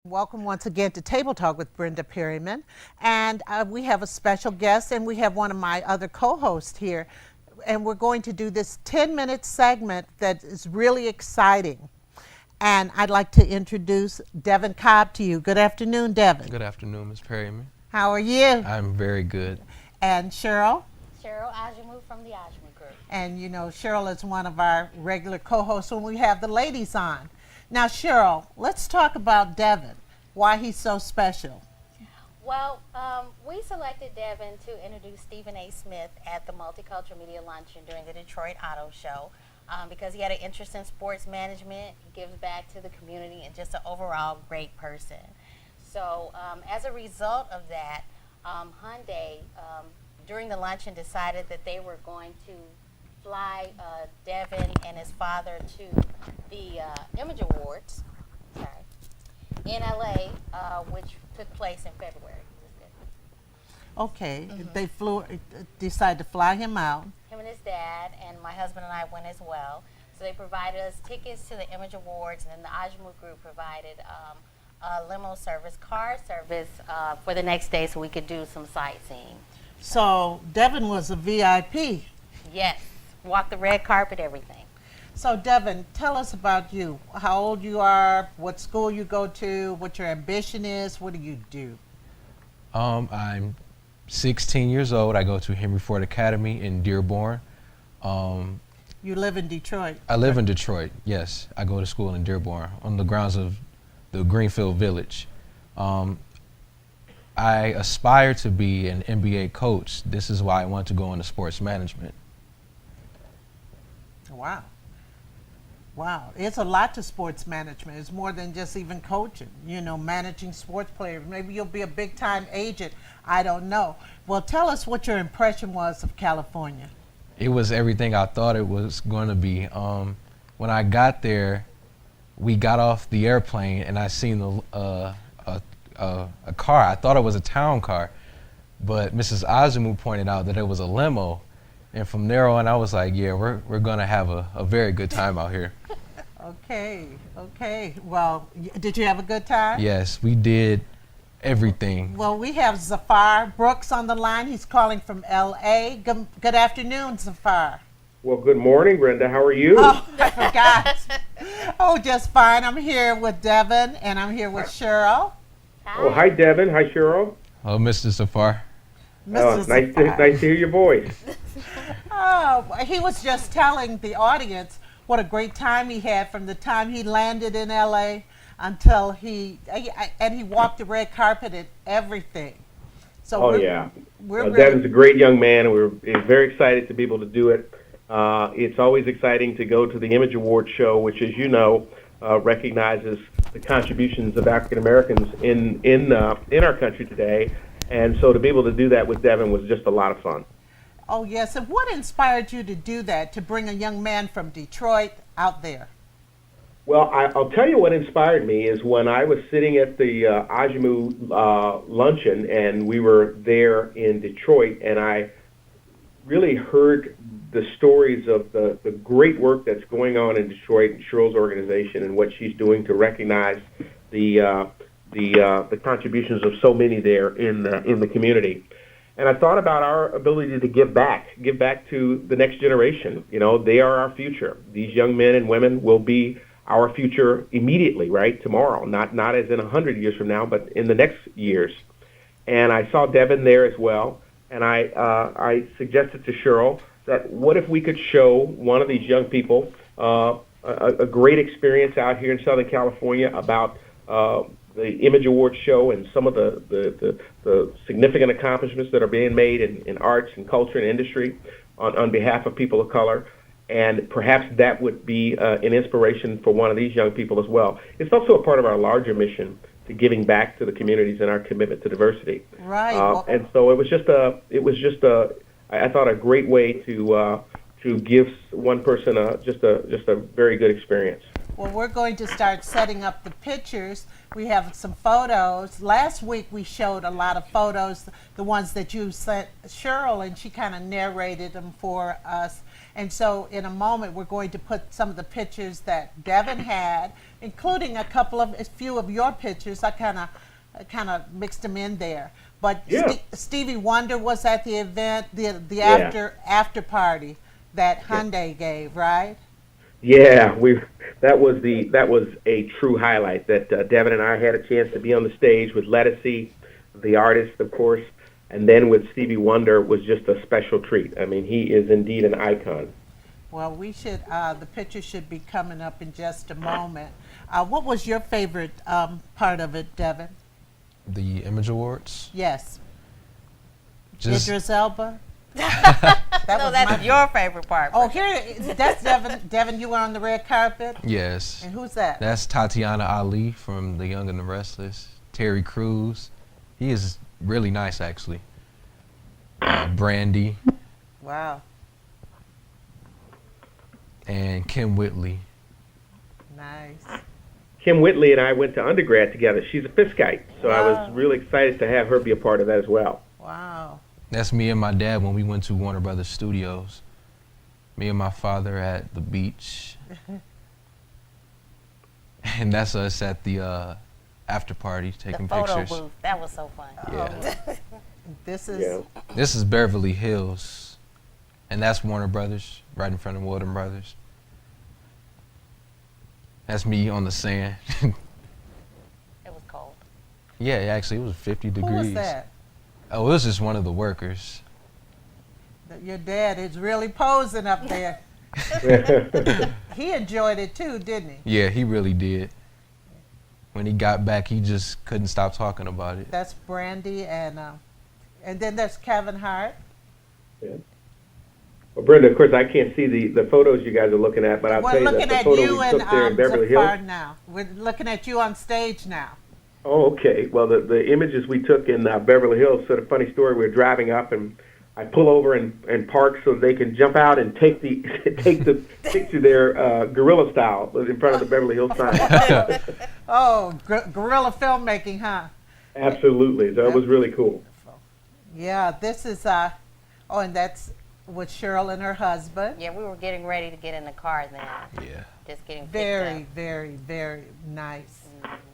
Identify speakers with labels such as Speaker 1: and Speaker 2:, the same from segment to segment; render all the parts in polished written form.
Speaker 1: Welcome once again to Table Talk with Brenda Perryman. And we have a special guest, and we have one of my other co-hosts here. And we're going to do this 10-minute segment that is really exciting. And I'd like to introduce Devin Cobb to you. Good afternoon, Devin.
Speaker 2: Good afternoon, Ms. Perryman.
Speaker 1: How are you?
Speaker 2: I'm very good.
Speaker 1: And Cheryl?
Speaker 3: Cheryl Ajamu from the Ajamu Group.
Speaker 1: And you know, Cheryl is one of our regular co-hosts when we have the ladies on. Now, Cheryl, let's talk about Devin, why he's so special.
Speaker 3: Well, we selected Devin to introduce Stephen A. Smith at the Multicultural Media Luncheon during the Detroit Auto Show because he had an interest in sports management, he gives back to the community, and just an overall great person. So as a result of that, Hyundai, during the luncheon, decided that they were going to fly Devin and his father to the Image Awards in LA, which took place in February.
Speaker 1: Okay, they decided to fly him out.
Speaker 3: Him and his dad, and my husband and I went as well. So they provided us tickets to the Image Awards, and then the Ajamu Group provided a limo service, car service for the next day so we could do some sightseeing.
Speaker 1: So Devin was a VIP.
Speaker 3: Yes, walk the red carpet, everything.
Speaker 1: So Devin, tell us about you. How old you are, what school you go to, what your ambition is, what do you do?
Speaker 2: I'm 16 years old. I go to Henry Ford Academy in Dearborn.
Speaker 1: You live in Detroit.
Speaker 2: I live in Detroit, yes. I go to school in Dearborn on the grounds of the Greenfield Village. I aspire to be an NBA coach. This is why I want to go into sports management.
Speaker 1: Wow. Wow, it's a lot to sports management. It's more than just even coaching, you know, managing sports players. Maybe you'll be a big time agent. I don't know. Well, tell us what your impression was of California.
Speaker 2: It was everything I thought it was going to be. When I got there, we got off the airplane and I seen a car. I thought it was a town car, but Mrs. Ajamu pointed out that it was a limo. And from there on, I was like, yeah, we're going to have a very good time out here.
Speaker 1: Okay. Well, did you have a good time?
Speaker 2: Yes, we did everything.
Speaker 1: Well, we have Zafar Brooks on the line. He's calling from L.A. Good afternoon, Zafar.
Speaker 4: Well, good morning, Brenda. How are you?
Speaker 1: Oh, I forgot. Oh, just fine. I'm here with Devin, and I'm here with Cheryl.
Speaker 3: Hi.
Speaker 4: Oh, hi, Devin. Hi, Cheryl.
Speaker 2: Oh, Mr. Safar.
Speaker 4: Nice to hear your voice.
Speaker 1: Oh, he was just telling the audience what a great time he had from the time he landed in LA until he walked the red carpet and everything. So
Speaker 4: Devin's a great young man, and we're very excited to be able to do it. It's always exciting to go to the Image Award show, which, as you know, recognizes the contributions of African Americans in our country today. And so to be able to do that with Devin was just a lot of fun.
Speaker 1: Oh, yes. And what inspired you to do that, to bring a young man from Detroit out there?
Speaker 4: Well, I'll tell you what inspired me is when I was sitting at the Ajamu luncheon, and we were there in Detroit, and I really heard the stories of the great work that's going on in Detroit and Cheryl's organization and what she's doing to recognize the contributions of so many there in the community. And I thought about our ability to give back to the next generation. You know, they are our future. These young men and women will be our future immediately, right? Tomorrow, not as in 100 years from now, but in the next years. And I saw Devin there as well, and I suggested to Cheryl that what if we could show one of these young people a great experience out here in Southern California about the Image Awards show and some of the significant accomplishments that are being made in arts and culture and industry on behalf of people of color. And perhaps that would be an inspiration for one of these young people as well. It's also a part of our larger mission to giving back to the communities and our commitment to diversity.
Speaker 1: Right.
Speaker 4: And so it was just I thought a great way to give one person just a very good experience.
Speaker 1: Well, we're going to start setting up the pictures. We have some photos. Last week we showed a lot of photos, the ones that you sent Cheryl, and she kind of narrated them for us. And so in a moment we're going to put some of the pictures that Devin had, including a few of your pictures. I kind of mixed them in there. But
Speaker 4: Yeah.
Speaker 1: Stevie Wonder was at the event, the
Speaker 4: Yeah.
Speaker 1: after party that Hyundai gave, right?
Speaker 4: Yeah, that was a true highlight. That Devin and I had a chance to be on the stage with Lettucey, the artist, of course, and then with Stevie Wonder was just a special treat. I mean, he is indeed an icon.
Speaker 1: Well, we should. The picture should be coming up in just a moment. What was your favorite part of it, Devin?
Speaker 2: The Image Awards.
Speaker 1: Yes,
Speaker 2: Just
Speaker 1: Idris Elba.
Speaker 3: No,
Speaker 1: was
Speaker 3: that's
Speaker 1: my-
Speaker 3: your favorite part.
Speaker 1: Oh, that's Devin. Devin, you were on the red carpet.
Speaker 2: yes.
Speaker 1: And who's that?
Speaker 2: That's Tatiana Ali from The Young and the Restless. Terry Crews. He is really nice, actually. Brandy
Speaker 1: Wow,
Speaker 2: and Kim Whitley.
Speaker 1: nice.
Speaker 4: Kim Whitley and I went to undergrad together. She's a Fiskite, so I was
Speaker 1: Wow.
Speaker 4: really excited to have her be a part of that as well.
Speaker 1: Wow.
Speaker 2: That's me and my dad when we went to Warner Brothers Studios. Me and my father at the beach. And that's us at the after party
Speaker 3: the
Speaker 2: taking
Speaker 3: photo
Speaker 2: pictures.
Speaker 3: booth. That was so fun.
Speaker 2: Yeah.
Speaker 1: This is
Speaker 4: Yeah.
Speaker 2: This is Beverly Hills. And that's Warner Brothers, right in front of Walden Brothers. That's me on the sand.
Speaker 3: It was cold.
Speaker 2: Yeah, actually, it was 50
Speaker 1: who
Speaker 2: degrees.
Speaker 1: was that?
Speaker 2: Oh, it was just one of the workers.
Speaker 1: Your dad is really posing up there. He enjoyed it too, didn't he?
Speaker 2: Yeah, he really did. When he got back, he just couldn't stop talking about it.
Speaker 1: That's Brandy, and then there's Kevin Hart.
Speaker 4: Yeah. Well, Brenda, of course, I can't see the photos you guys are looking at, but I'll
Speaker 1: We're
Speaker 4: tell you that
Speaker 1: looking
Speaker 4: the
Speaker 1: at
Speaker 4: photo
Speaker 1: you
Speaker 4: we
Speaker 1: and
Speaker 4: took there in Beverly Hills.
Speaker 1: Zafar now. We're looking at you on stage now.
Speaker 4: Oh, okay. Well, the images we took in Beverly Hills, sort of funny story. We were driving up, and I pull over and park so they can jump out and take the take the picture there, guerrilla style, in front of the Beverly Hills sign.
Speaker 1: Oh, guerrilla filmmaking, huh?
Speaker 4: Absolutely. So it was really cool.
Speaker 1: Yeah, this is and that's with Cheryl and her husband.
Speaker 3: Yeah, we were getting ready to get in the car then.
Speaker 2: Yeah.
Speaker 3: Just getting picked
Speaker 1: Very,
Speaker 3: up.
Speaker 1: very, very nice.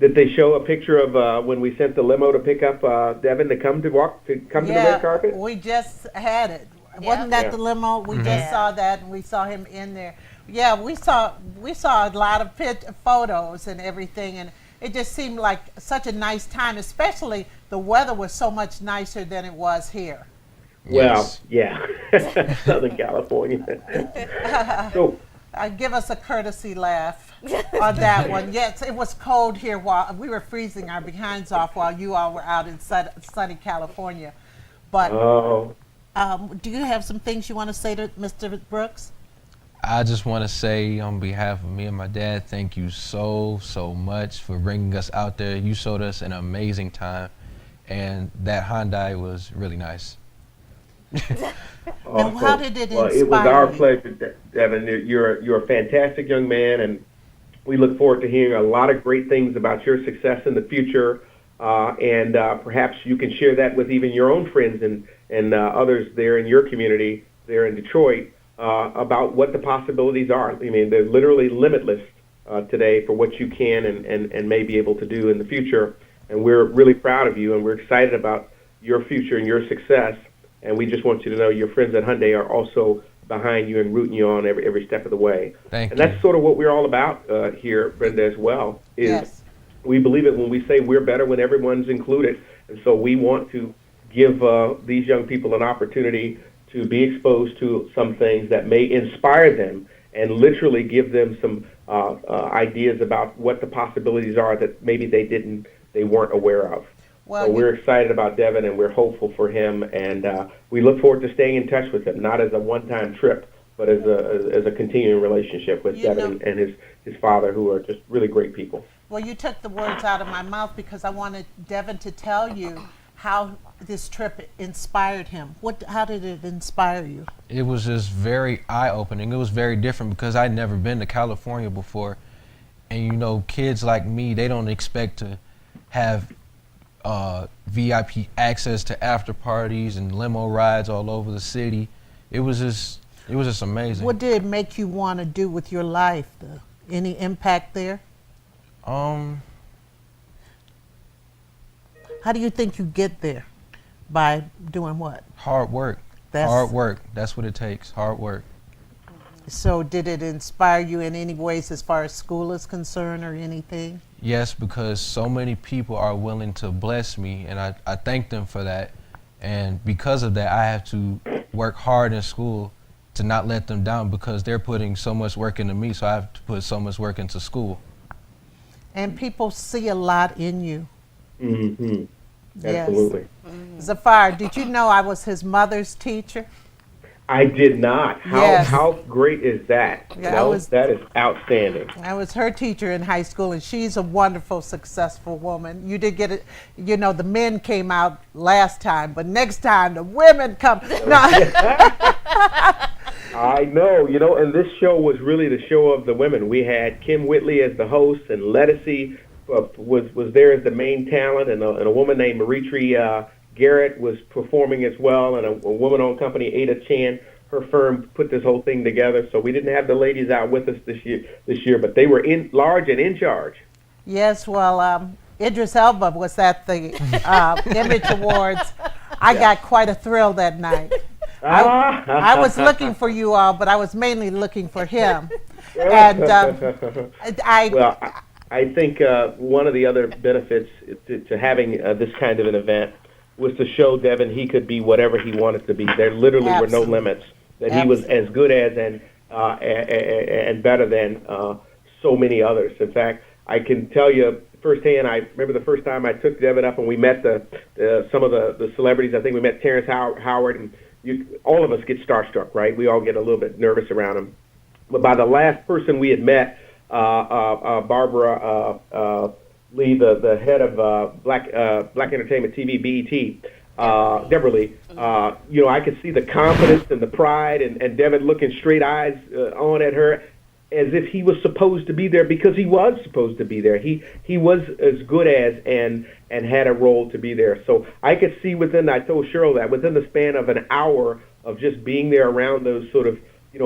Speaker 4: Did they show a picture of when we sent the limo to pick up Devin to come to the red carpet?
Speaker 1: We just had it.
Speaker 3: Yeah.
Speaker 1: Wasn't that
Speaker 4: Yeah.
Speaker 1: the limo? We
Speaker 2: Mhm.
Speaker 1: just
Speaker 3: Yeah.
Speaker 1: saw that, and we saw him in there. Yeah, we saw a lot of photos and everything, and it just seemed like such a nice time. Especially the weather was so much nicer than it was here.
Speaker 4: Well, yeah, Southern California. So,
Speaker 1: Give us a courtesy laugh on that one. Yes, it was cold here while we were freezing our behinds off while you all were out in sunny California. But
Speaker 4: oh,
Speaker 1: do you have some things you want to say to Mr. Brooks?
Speaker 2: I just want to say on behalf of me and my dad, thank you so much for bringing us out there. You showed us an amazing time, and that Hyundai was really nice.
Speaker 1: Now, how did it
Speaker 4: well, it was
Speaker 1: inspire
Speaker 4: our
Speaker 1: you?
Speaker 4: pleasure, Devin. You're a fantastic young man, and we look forward to hearing a lot of great things about your success in the future. And perhaps you can share that with even your own friends and others there in your community there in Detroit about what the possibilities are. I mean, they're literally limitless today for what you can and may be able to do in the future. And we're really proud of you, and we're excited about your future and your success. And we just want you to know your friends at Hyundai are also behind you and rooting you on every step of the way.
Speaker 2: Thank
Speaker 4: And
Speaker 2: you.
Speaker 4: that's sort of what we're all about here, Brenda, as well, is
Speaker 1: Yes.
Speaker 4: we believe it when we say we're better when everyone's included. And so we want to give these young people an opportunity to be exposed to some things that may inspire them and literally give them some ideas about what the possibilities are that maybe they weren't aware of.
Speaker 1: Well,
Speaker 4: So we're excited about Devin, and we're hopeful for him, and we look forward to staying in touch with him, not as a one-time trip, but as a continuing relationship with
Speaker 1: You
Speaker 4: Devin
Speaker 1: know-
Speaker 4: and his father, who are just really great people.
Speaker 1: Well, you took the words out of my mouth because I wanted Devin to tell you how this trip inspired him. How did it inspire you?
Speaker 2: It was just very eye-opening. It was very different because I'd never been to California before, And you know, kids like me, they don't expect to have VIP access to after parties and limo rides all over the city. It was just amazing.
Speaker 1: What did it make you want to do with your life? Any impact there?
Speaker 2: Um,
Speaker 1: How do you think you get there? By doing what?
Speaker 2: hard work. Hard work. That's what it takes. Hard work.
Speaker 1: So did it inspire you in any ways as far as school is concerned or anything?
Speaker 2: Yes, because so many people are willing to bless me, and I thank them for that. And because of that, I have to work hard in school to not let them down, because they're putting so much work into me, so I have to put so much work into school.
Speaker 1: And people see a lot in you.
Speaker 4: Mm-hmm.
Speaker 1: Yes.
Speaker 4: Absolutely.
Speaker 1: Zafar, did you know I was his mother's teacher?
Speaker 4: I did not.
Speaker 1: Yes.
Speaker 4: How great is that?
Speaker 1: Yeah, I was-
Speaker 4: that is outstanding.
Speaker 1: I was her teacher in high school, and she's a wonderful, successful woman. You did get it, you know, the men came out last time, but next time the women come. No.
Speaker 4: I know, and this show was really the show of the women. We had Kim Whitley as the host, and Letticy was there as the main talent, and a woman named Maritri Garrett was performing as well, and a woman-owned company, Ada Chan. Her firm put this whole thing together, so we didn't have the ladies out with us this year, but they were in large and in charge.
Speaker 1: Yes, well, Idris Elba was at the Image Awards. I got quite a thrill that night. I was looking for you all, but I was mainly looking for him. And
Speaker 4: Well, I think one of the other benefits to having this kind of an event was to show Devin he could be whatever he wanted to be. There literally were no limits. That he was as good as and better than so many others. In fact, I can tell you firsthand. I remember the first time I took Devin up and we met some of the celebrities. I think we met Terrence Howard, and all of us get starstruck, right? We all get a little bit nervous around him. But by the last person we had met, Barbara Lee, the head of Black Entertainment TV, BET, Deborah Lee, I could see the confidence and the pride, and Devin looking straight eyes on at her, as if he was supposed to be there, because he was supposed to be there. He was as good as and had a role to be there. So I could see I told Cheryl that within the span of an hour of just being there around those sort of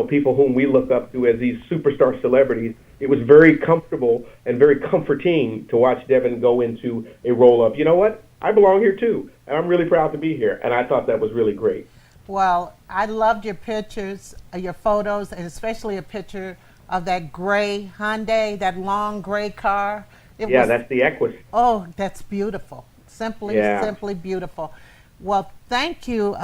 Speaker 4: people whom we look up to as these superstar celebrities, it was very comfortable and very comforting to watch Devin go into a role of, you know what, I belong here too, and I'm really proud to be here. And I thought that was really great.
Speaker 1: well, I loved your pictures, your photos, and especially a picture of that gray Hyundai, that long gray car.
Speaker 4: That's the Equus.
Speaker 1: Oh, that's beautiful. Simply beautiful. Well, thank you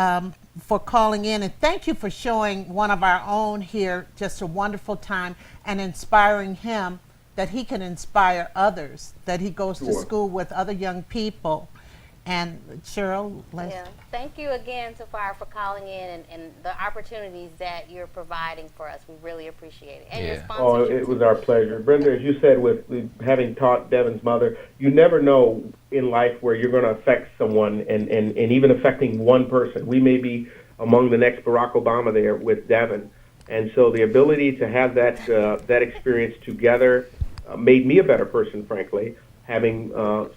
Speaker 1: for calling in, and thank you for showing one of our own here just a wonderful time and inspiring him that he can inspire others, that he goes to school with other young people. And Cheryl,
Speaker 3: thank you again, Zafar, for calling in and the opportunities that you're providing for us. We really appreciate it. And your sponsorship.
Speaker 4: Oh, it was our pleasure. Brenda, as you said, with having taught Devin's mother, you never know in life where you're going to affect someone, and even affecting one person. We may be among the next Barack Obama there with Devin. And so the ability to have that experience together made me a better person, frankly, having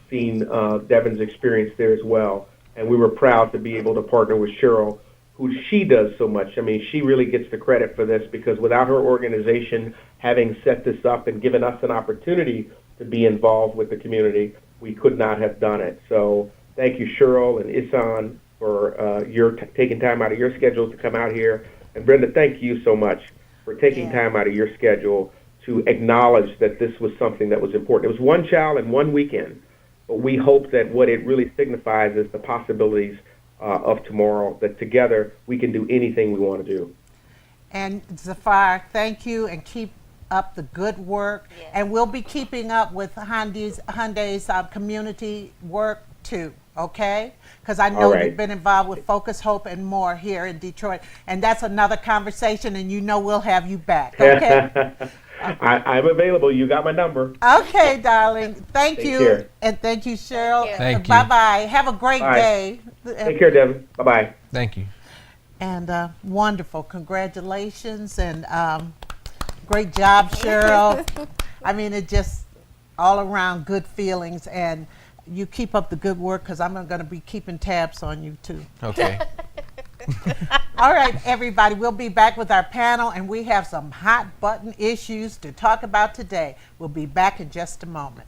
Speaker 4: seen Devin's experience there as well. And we were proud to be able to partner with Cheryl, who she does so much. I mean, she really gets the credit for this, because without her organization having set this up and given us an opportunity to be involved with the community, we could not have done it. So thank you, Cheryl and Isan, for your taking time out of your schedule to come out here. And Brenda, thank you so much for taking time out of your schedule to acknowledge that this was something that was important. It was one child and one weekend, but we hope that what it really signifies is the possibilities of tomorrow, that together we can do anything we want to do.
Speaker 1: And Zafar, thank you, and keep up the good work.
Speaker 3: Yes.
Speaker 1: And we'll be keeping up with Hyundai's community work too, okay? Because I know you've been involved with Focus, Hope, and more here in Detroit. And that's another conversation, and we'll have you back, okay?
Speaker 4: I'm available. You got my number.
Speaker 1: Okay, darling. Thank you.
Speaker 4: Care.
Speaker 1: And thank you, Cheryl.
Speaker 2: Thank you.
Speaker 1: Bye-bye. Have a great day.
Speaker 4: Take care, Devin. Bye-bye.
Speaker 2: Thank you.
Speaker 1: And wonderful. Congratulations, and great job, Cheryl. I mean, it just all around good feelings, and you keep up the good work because I'm going to be keeping tabs on you too.
Speaker 2: Okay.
Speaker 1: All right, everybody, we'll be back with our panel, and we have some hot button issues to talk about today. We'll be back in just a moment.